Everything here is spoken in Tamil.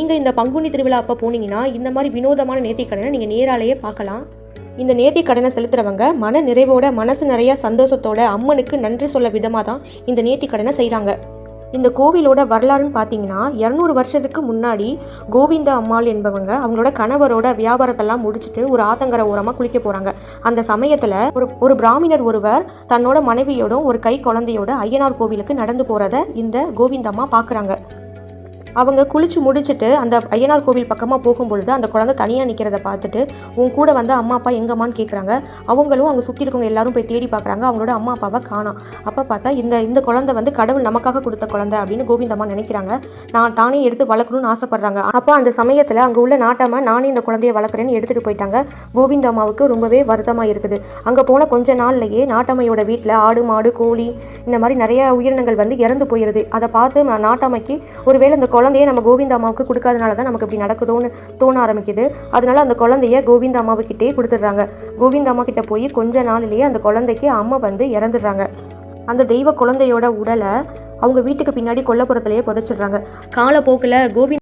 நீங்கள் இந்த பங்குனி திருவிழா அப்போ போனீங்கன்னா இந்த மாதிரி வினோதமான நேர்த்திக்கடனை நீங்கள் நேராலேயே பார்க்கலாம். இந்த நேர்த்திக்கடனை செலுத்துகிறவங்க மன நிறைவோட, மனசு நிறைய சந்தோஷத்தோட, அம்மனுக்கு நன்றி சொல்ல விதமாக தான் இந்த நேர்த்திக்கடனை செய்கிறாங்க. இந்த கோவிலோட வரலாறுன்னு பார்த்தீங்கன்னா 200 வருஷத்துக்கு முன்னாடி கோவிந்த அம்மாள் என்பவங்க அவங்களோட கணவரோட வியாபாரத்தெல்லாம் முடிச்சுட்டு ஒரு ஆத்தங்கரை ஓரமாக குளிக்க போகிறாங்க. அந்த சமயத்தில் ஒரு பிராமணர் ஒருவர் தன்னோட மனைவியோடும் ஒரு கை குழந்தையோட ஐயனார் கோவிலுக்கு நடந்து போகிறத இந்த கோவிந்தம்மா பார்க்குறாங்க. அவங்க குளிச்சு முடிச்சுட்டு அந்த ஐயனார் கோவில் பக்கமாக போகும்பொழுது அந்த குழந்தை தனியாக நிற்கிறத பார்த்துட்டு உன் கூட வந்து அம்மா அப்பா எங்கம்மான்னு கேட்குறாங்க. அவங்களும் அவங்க சுற்றி இருக்கவங்க எல்லாரும் போய் தேடி பார்க்குறாங்க. அவங்களோட அம்மா அப்பாவை காணோம். அப்போ பார்த்தா இந்த குழந்தை வந்து கடவுள் நமக்காக கொடுத்த குழந்தை அப்படின்னு கோவிந்தம்மா நினைக்கிறாங்க. தானே எடுத்து வளர்க்கணும்னு ஆசைப்படுறாங்க. அப்போ அந்த சமயத்தில் அங்கே உள்ள நாட்டாம நானே இந்த குழந்தையை வளர்க்குறேன்னு எடுத்துகிட்டு போயிட்டாங்க. கோவிந்தம்மாவுக்கு ரொம்பவே வருத்தமாக இருக்குது. அங்கே போன கொஞ்ச நாள்லையே நாட்டாமையோட வீட்டில் ஆடு மாடு கோழி இந்த மாதிரி நிறைய உயிரினங்கள் வந்து இறந்து போயிடுது. அதை பார்த்து நாட்டாமைக்கு ஒருவேளை இந்த குழந்தைய நம்ம கோவிந்த அம்மாவுக்கு கொடுக்காதனால தான் நமக்கு இப்படி நடக்குதோன்னு தோண ஆரம்பிக்குது. அதனால அந்த குழந்தைய கோவிந்த அம்மாவுக்கிட்டே கொடுத்துட்றாங்க. கோவிந்த அம்மா கிட்ட போய் கொஞ்ச நாளிலேயே அந்த குழந்தைக்கு அம்மா வந்து இறந்துடுறாங்க. அந்த தெய்வ குழந்தையோட உடலை அவங்க வீட்டுக்கு பின்னாடி கொல்லப்புறத்திலேயே புதைச்சிடுறாங்க. காலப்போக்கில் கோவிந்த